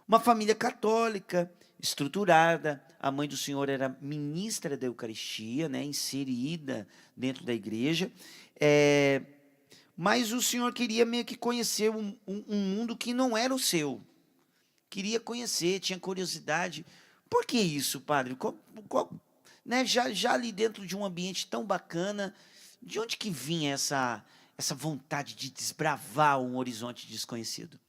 Uma família católica, estruturada. A mãe do senhor era ministra da Eucaristia, né, inserida dentro da igreja. É, mas o senhor queria meio que conhecer um mundo que não era o seu. Queria conhecer, tinha curiosidade. Por que isso, padre? Né, já ali dentro de um ambiente tão bacana, de onde que vinha essa vontade de desbravar um horizonte desconhecido?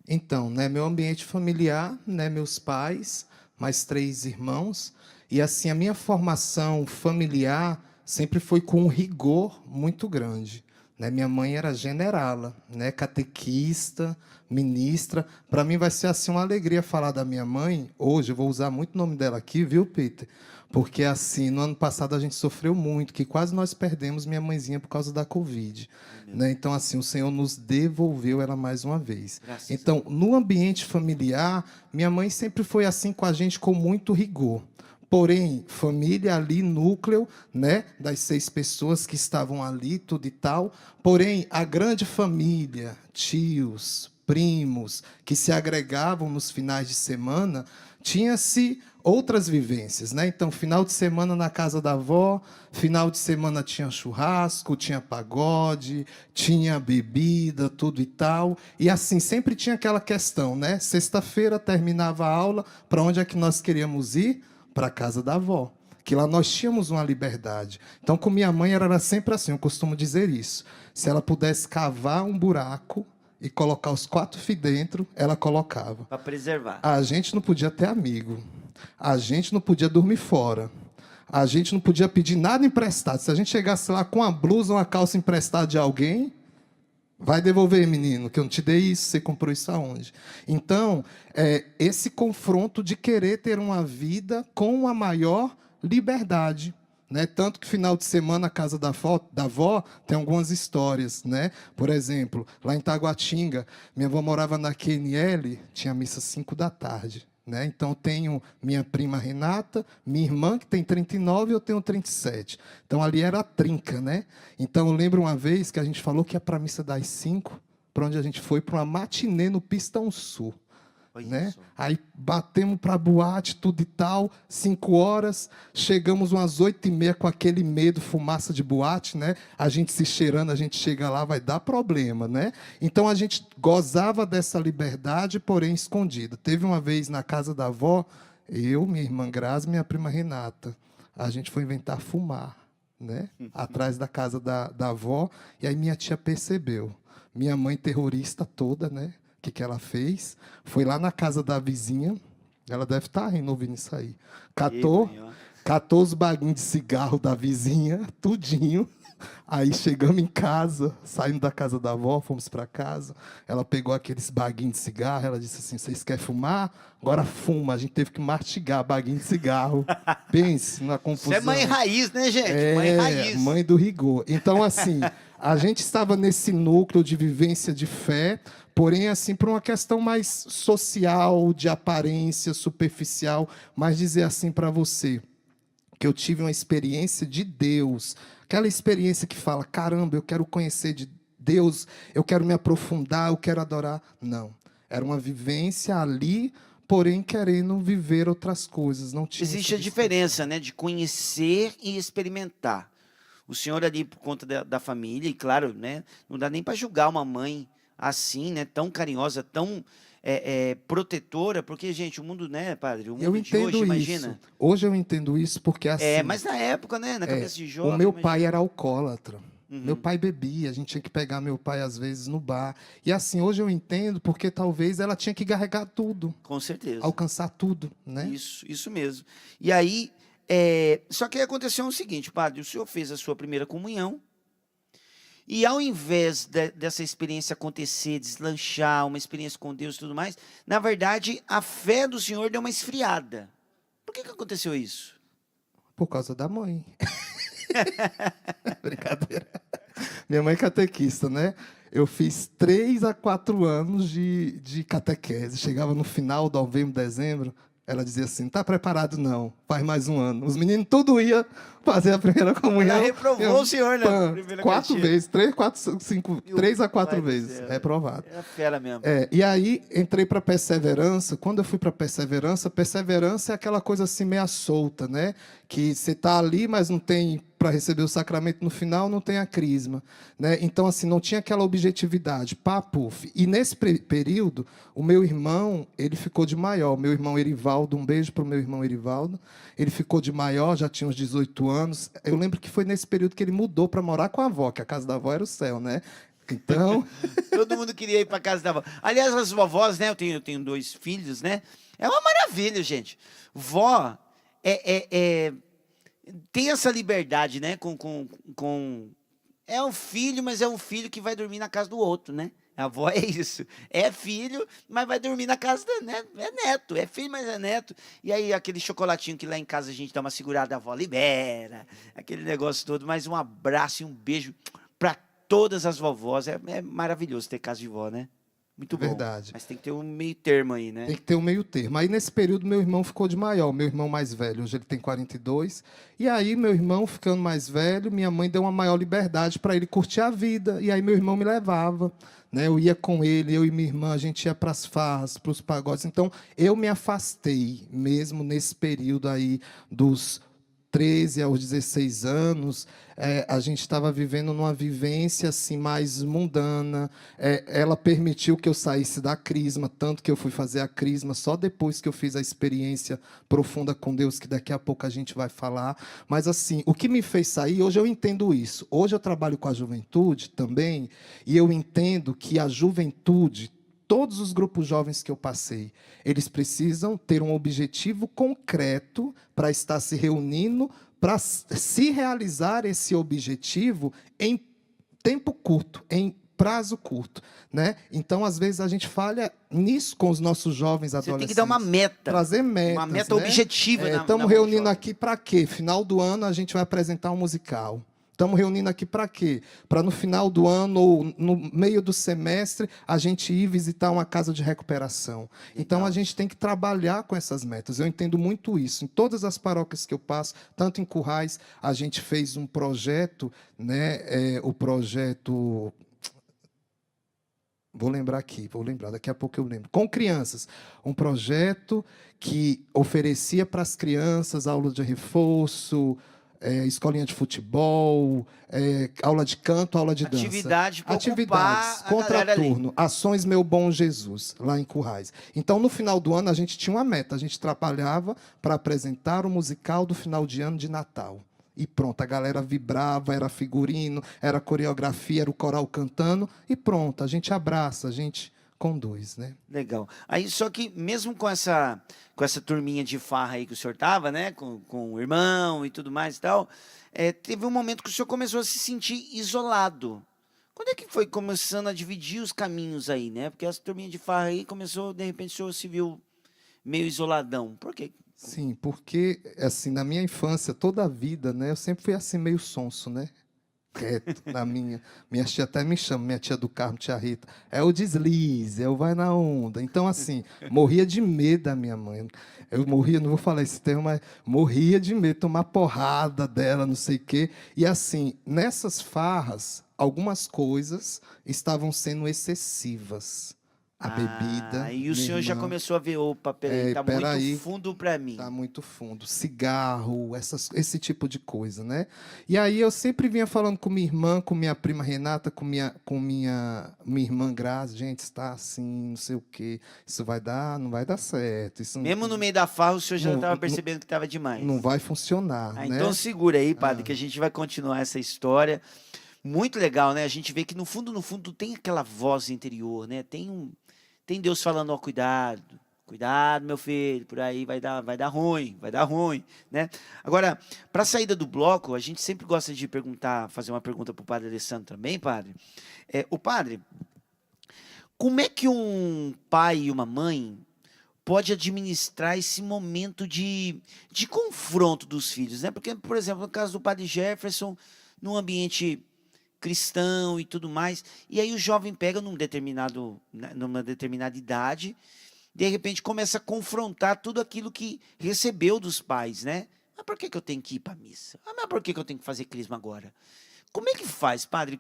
Então, né, meu ambiente familiar, né, meus pais, mais três irmãos, e assim a minha formação familiar sempre foi com um rigor muito grande. Né? Minha mãe era generala, né, catequista, ministra. Para mim vai ser assim uma alegria falar da minha mãe. Hoje eu vou usar muito o nome dela aqui, viu, Peter? Porque assim, no ano passado a gente sofreu muito, que quase nós perdemos minha mãezinha por causa da Covid. Ai, meu Né? Deus. Então, assim, o Senhor nos devolveu ela mais uma vez. Graças a Então, Deus. no ambiente familiar, minha mãe sempre foi assim com a gente com muito rigor. Porém, família ali, núcleo, né, das 6 pessoas que estavam ali, tudo e tal. Porém, a grande família, tios, primos, que se agregavam nos finais de semana, tinha-se outras vivências, né? Então, final de semana na casa da avó, final de semana tinha churrasco, tinha pagode, tinha bebida, tudo e tal. E assim, sempre tinha aquela questão, né? Sexta-feira terminava a aula, para onde é que nós queríamos ir? Para a casa da avó. Que lá nós tínhamos uma liberdade. Então, com minha mãe era sempre assim, eu costumo dizer isso. Se ela pudesse cavar um buraco e colocar os 4 filhos dentro, ela colocava. Para preservar. A gente não podia ter amigo. A gente não podia dormir fora. A gente não podia pedir nada emprestado. Se a gente chegasse lá com uma blusa, uma calça emprestada de alguém, vai devolver, menino, que eu não te dei isso, você comprou isso aonde? Então, esse confronto de querer ter uma vida com uma maior liberdade. Né? Tanto que final de semana, na casa da avó, tem algumas histórias. Né? Por exemplo, lá em Taguatinga, minha avó morava na QNL, tinha missa 5 da tarde. Né? Então, tenho minha prima Renata, minha irmã, que tem 39, e eu tenho 37. Então, ali era a trinca. Né? Então, eu lembro uma vez que a gente falou que ia para a missa das 5, para onde a gente foi, para uma matinê no Pistão Sul. Olha Né? só. Aí batemos para a boate, tudo e tal, 5 horas, chegamos umas 8h30 com aquele medo, fumaça de boate, né? A gente se cheirando, a gente chega lá, vai dar problema, né? Então a gente gozava dessa liberdade, porém escondida. Teve uma vez na casa da avó, eu, minha irmã Grazi e minha prima Renata, a gente foi inventar fumar, né? Atrás da casa da avó, e aí minha tia percebeu. Minha mãe terrorista toda, né? Que ela fez? Foi lá na casa da vizinha, ela deve estar rindo ouvindo isso aí. E, Catou, mãe, ó. catou os baguinhos de cigarro da vizinha, tudinho. Aí chegamos em casa, saindo da casa da avó, fomos para casa. Ela pegou aqueles baguinhos de cigarro, ela disse assim: vocês querem fumar? Agora fuma. A gente teve que mastigar baguinho de cigarro. Pense na Isso é mãe confusão. raiz, né, gente? Mãe É, raiz. mãe do rigor. Então, assim, a gente estava nesse núcleo de vivência de fé, porém, assim, por uma questão mais social, de aparência, superficial, mas dizer assim para você, que eu tive uma experiência de Deus, aquela experiência que fala, caramba, eu quero conhecer de Deus, eu quero me aprofundar, eu quero adorar. Não, era uma vivência ali, porém querendo viver outras coisas, não tinha essa Existe a distância. diferença, né, de conhecer e experimentar. O senhor ali por conta da família, e claro, né, não dá nem para julgar uma mãe assim, né, tão carinhosa, tão protetora, porque, gente, o mundo, né, padre, o Eu mundo de hoje, entendo isso. imagina. Hoje eu entendo isso porque, É, assim, mas na época, né, na cabeça de o jovem, meu pai imagina. era alcoólatra. Meu Uhum, pai bebia, a gente tinha que pegar meu pai, às vezes, no bar. E, assim, hoje eu entendo porque talvez ela tinha que carregar tudo, com certeza. alcançar tudo, né? Isso mesmo. E aí, só que aí aconteceu o seguinte, padre, o senhor fez a sua primeira comunhão, e ao invés dessa experiência acontecer, deslanchar, uma experiência com Deus e tudo mais, na verdade, a fé do senhor deu uma esfriada. Por que aconteceu isso? Por causa da mãe. Brincadeira. Minha mãe é catequista, né? Eu fiz 3 a 4 anos de catequese. Chegava no final, novembro, dezembro. Ela dizia assim, tá preparado não, faz mais um ano. Os meninos tudo ia fazer a primeira comunhão. Ela reprovou o senhor na Pã, primeira 4 Eucaristia. vezes, 3, 4, 5, Meu 3 a pai 4 do vezes, céu. reprovado. Era fera mesmo. E aí entrei para perseverança. Quando eu fui para perseverança, perseverança é aquela coisa assim meia solta, né? Que você tá ali, mas não tem para receber o sacramento no final, não tem a crisma, né? Então assim, não tinha aquela objetividade, pá, puf. E nesse período, o meu irmão, ele ficou de maior, meu irmão Erivaldo, um beijo para o meu irmão Erivaldo. Ele ficou de maior, já tinha uns 18 anos. Eu lembro que foi nesse período que ele mudou para morar com a avó, que a casa da avó era o céu, né? Então, Todo mundo queria ir para casa da avó. Aliás, as vovós, né? Eu tenho 2 filhos, né? É uma maravilha, gente. Vó tem essa liberdade, né? É um filho, mas é um filho que vai dormir na casa do outro, né? A avó é isso. É filho, mas vai dormir na casa da, né? É neto. É filho, mas é neto. E aí, aquele chocolatinho que lá em casa a gente dá uma segurada, a avó libera. Aquele negócio todo. Mas um abraço e um beijo para todas as vovós. É maravilhoso ter casa de vó, né? Muito é bom. verdade. Mas tem que ter um meio termo aí, Tem né? que ter um meio termo. Aí, nesse período, meu irmão ficou de maior, meu irmão mais velho. Hoje ele tem 42. E aí, meu irmão ficando mais velho, minha mãe deu uma maior liberdade para ele curtir a vida. E aí, meu irmão me levava. Né? Eu ia com ele, eu e minha irmã, a gente ia para as farras, para os pagodes. Então, eu me afastei, mesmo nesse período aí dos 13 aos 16 anos, a gente estava vivendo numa vivência assim mais mundana. Ela permitiu que eu saísse da crisma, tanto que eu fui fazer a crisma só depois que eu fiz a experiência profunda com Deus, que daqui a pouco a gente vai falar. Mas assim, o que me fez sair, hoje eu entendo isso. Hoje eu trabalho com a juventude também, e eu entendo que a juventude, todos os grupos jovens que eu passei, eles precisam ter um objetivo concreto para estar se reunindo, para se realizar esse objetivo em tempo curto, em prazo curto, né? Então, às vezes a gente falha nisso com os nossos jovens Você tem adolescentes. que dar uma meta. Trazer Uma metas, meta né? objetiva na Estamos mão reunindo jovem. aqui para quê? Final do ano a gente vai apresentar um musical. Estamos reunindo aqui para quê? Para no final do ano ou no meio do semestre a gente ir visitar uma casa de recuperação. Então Legal. a gente tem que trabalhar com essas metas. Eu entendo muito isso. Em todas as paróquias que eu passo, tanto em Currais, a gente fez um projeto, né? O projeto. Vou lembrar aqui, daqui a pouco eu lembro. Com crianças, um projeto que oferecia para as crianças aula de reforço, escolinha de futebol, aula de canto, aula de dança. Atividade para Atividades, ocupar a galera ali. contraturno, ações Meu Bom Jesus, lá em Currais. Então, no final do ano, a gente tinha uma meta. A gente trabalhava para apresentar o musical do final de ano de Natal. E pronto, a galera vibrava, era figurino, era coreografia, era o coral cantando, e pronto, a gente abraça, a gente conduz, né? Legal. Aí, só que mesmo com essa turminha de farra aí que o senhor tava, né? Com o irmão e tudo mais e tal, teve um momento que o senhor começou a se sentir isolado. Quando é que foi começando a dividir os caminhos aí, né? Porque essa turminha de farra aí começou, de repente, o senhor se viu meio isoladão. Por quê? Sim, porque, assim, na minha infância, toda a vida, né, eu sempre fui assim, meio sonso, né? Quieto, na minha. Minha tia até me chama, minha tia do Carmo, tia Rita. É o deslize, é o vai na onda. Então, assim, morria de medo da minha mãe. Eu morria, não vou falar esse termo, mas morria de medo, tomar porrada dela, não sei o quê. E, assim, nessas farras, algumas coisas estavam sendo excessivas. A bebida, E o minha senhor já irmã. começou a ver, opa, peraí, tá muito Peraí, fundo para mim. tá muito fundo. Cigarro, esse tipo de coisa, né? E aí eu sempre vinha falando com minha irmã, com minha prima Renata, com minha irmã Grazi, gente, está assim, não sei o quê. Isso vai dar, não vai dar certo. Isso Mesmo no meio da farra, o senhor já não, estava não, percebendo que estava demais. não vai funcionar, né? Então segura aí, padre, que a gente vai continuar essa história. Muito legal, né? A gente vê que no fundo, tem aquela voz interior, né? Tem Deus falando, ó, cuidado, cuidado, meu filho, por aí vai dar ruim, né? Agora, para a saída do bloco, a gente sempre gosta de fazer uma pergunta para o padre Alessandro também, padre. O padre, como é que um pai e uma mãe pode administrar esse momento de confronto dos filhos, né? Porque, por exemplo, no caso do padre Jefferson, num ambiente cristão e tudo mais, e aí o jovem pega numa determinada idade de repente começa a confrontar tudo aquilo que recebeu dos pais, né? Mas por que que eu tenho que ir para a missa? Ah, mas por que que eu tenho que fazer crisma agora? Como é que faz, padre?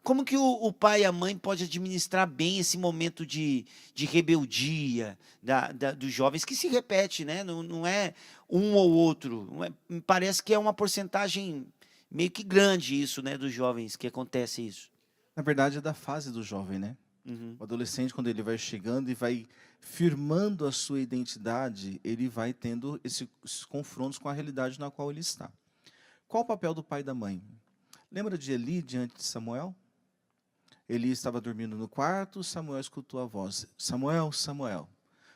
Como que o pai e a mãe pode administrar bem esse momento de rebeldia dos jovens que se repete, né? Não, não é um ou outro. Não é- me parece que é uma porcentagem meio que grande isso, né, dos jovens que acontece isso. Na verdade, é da fase do jovem, né? Uhum. O adolescente, quando ele vai chegando e vai firmando a sua identidade, ele vai tendo esses confrontos com a realidade na qual ele está. Qual o papel do pai e da mãe? Lembra de Eli diante de Samuel? Eli estava dormindo no quarto, Samuel escutou a voz: Samuel, Samuel.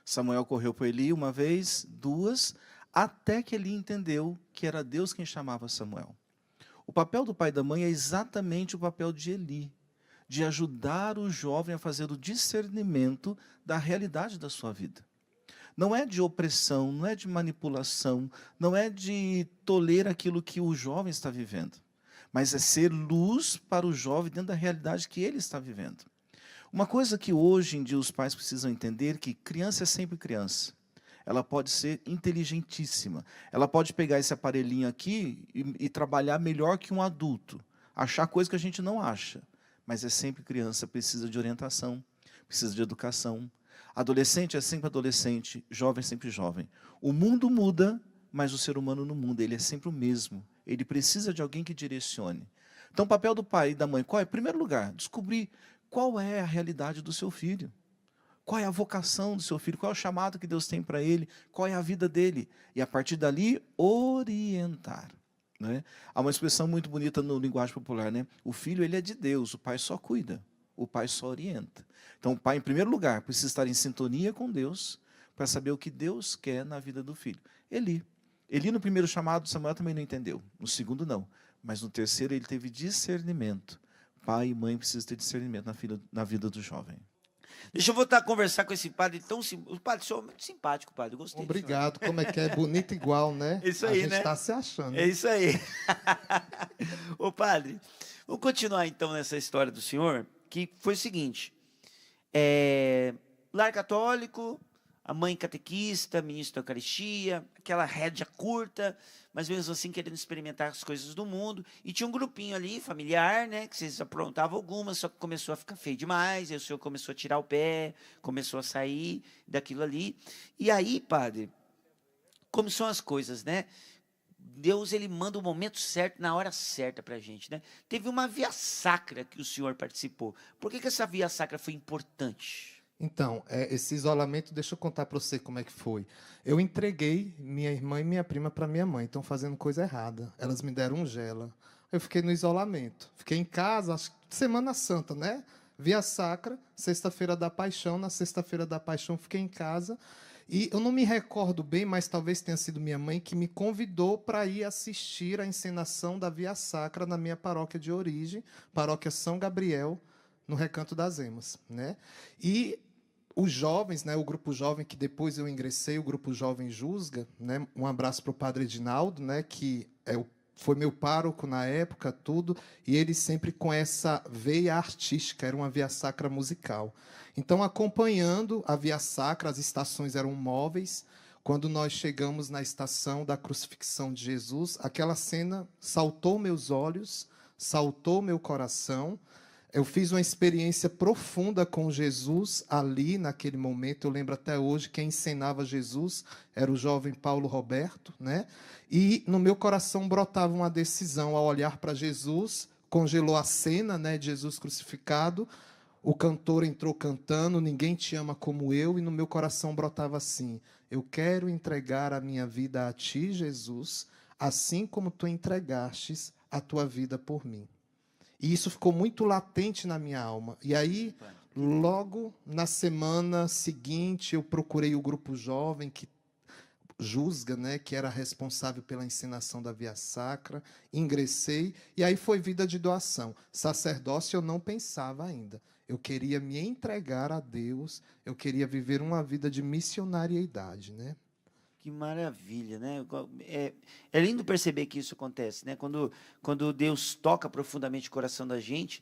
Samuel correu para Eli uma vez, duas, até que Eli entendeu que era Deus quem chamava Samuel. O papel do pai e da mãe é exatamente o papel de Eli, de ajudar o jovem a fazer o discernimento da realidade da sua vida. Não é de opressão, não é de manipulação, não é de toler aquilo que o jovem está vivendo, mas é ser luz para o jovem dentro da realidade que ele está vivendo. Uma coisa que hoje em dia os pais precisam entender é que criança é sempre criança. Ela pode ser inteligentíssima. Ela pode pegar esse aparelhinho aqui e trabalhar melhor que um adulto. Achar coisa que a gente não acha. Mas é sempre criança, precisa de orientação, precisa de educação. Adolescente é sempre adolescente, jovem é sempre jovem. O mundo muda, mas o ser humano não muda, ele é sempre o mesmo. Ele precisa de alguém que direcione. Então, o papel do pai e da mãe, qual é? Em primeiro lugar, descobrir qual é a realidade do seu filho. Qual é a vocação do seu filho? Qual é o chamado que Deus tem para ele? Qual é a vida dele? E a partir dali, orientar. Né? Há uma expressão muito bonita no linguagem popular, né? O filho ele é de Deus, o pai só cuida, o pai só orienta. Então, o pai, em primeiro lugar, precisa estar em sintonia com Deus para saber o que Deus quer na vida do filho. Eli, no primeiro chamado, Samuel também não entendeu. No segundo, não. Mas no terceiro, ele teve discernimento. Pai e mãe precisam ter discernimento na vida do jovem. Deixa eu voltar a conversar com esse padre tão simpático. O padre, o senhor é muito simpático, padre. Eu gostei do senhor. Obrigado. Como é que é? Bonito igual, né? Isso A aí, gente né? está se achando. É isso aí. Ô, padre, vamos continuar então nessa história do senhor, que foi o seguinte. Lar católico, a mãe catequista, ministro da Eucaristia, aquela rédea curta, mas mesmo assim querendo experimentar as coisas do mundo. E tinha um grupinho ali, familiar, né, que vocês aprontavam algumas, só que começou a ficar feio demais, aí o senhor começou a tirar o pé, começou a sair daquilo ali. E aí, padre, como são as coisas, né? Deus, ele manda o momento certo, na hora certa para a gente, né? Teve uma via sacra que o senhor participou. Por que essa via sacra foi importante? Então, esse isolamento, deixa eu contar para você como é que foi. Eu entreguei minha irmã e minha prima para minha mãe, estão fazendo coisa errada. Elas me deram um gela. Eu fiquei no isolamento. Fiquei em casa, acho que Semana Santa, né? Via Sacra, Sexta-feira da Paixão. Na Sexta-feira da Paixão, fiquei em casa. E eu não me recordo bem, mas talvez tenha sido minha mãe que me convidou para ir assistir a encenação da Via Sacra na minha paróquia de origem, paróquia São Gabriel, no Recanto das Emas, né? E os jovens, né, o grupo jovem que depois eu ingressei, o grupo jovem Jusga, né, um abraço para o padre Edinaldo, né, que foi meu pároco na época, tudo, e ele sempre com essa veia artística, era uma via sacra musical. Então, acompanhando a via sacra, as estações eram móveis. Quando nós chegamos na estação da crucifixão de Jesus, aquela cena saltou meus olhos, saltou meu coração. Eu fiz uma experiência profunda com Jesus ali, naquele momento. Eu lembro até hoje, quem encenava Jesus era o jovem Paulo Roberto, né? E no meu coração brotava uma decisão ao olhar para Jesus, congelou a cena, né, de Jesus crucificado. O cantor entrou cantando, Ninguém Te Ama Como Eu, e no meu coração brotava assim: eu quero entregar a minha vida a Ti, Jesus, assim como Tu entregastes a Tua vida por mim. E isso ficou muito latente na minha alma. E aí, logo na semana seguinte, eu procurei o grupo jovem que Jusga, né, que era responsável pela ensinação da Via Sacra, ingressei, e aí foi vida de doação. Sacerdócio eu não pensava ainda. Eu queria me entregar a Deus, eu queria viver uma vida de missionariedade, né? Que maravilha, né? É lindo perceber que isso acontece, né? Quando Deus toca profundamente o coração da gente,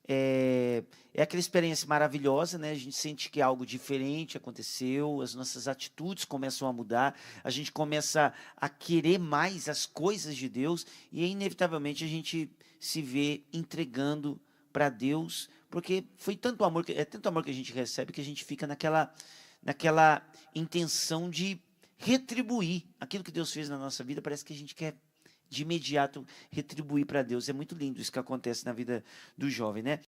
é aquela experiência maravilhosa, né? A gente sente que algo diferente aconteceu, as nossas atitudes começam a mudar, a gente começa a querer mais as coisas de Deus e inevitavelmente a gente se vê entregando para Deus, porque foi tanto amor, é tanto amor que a gente recebe que a gente fica naquela intenção de retribuir aquilo que Deus fez na nossa vida. Parece que a gente quer de imediato retribuir para Deus. É muito lindo isso que acontece na vida do jovem, né?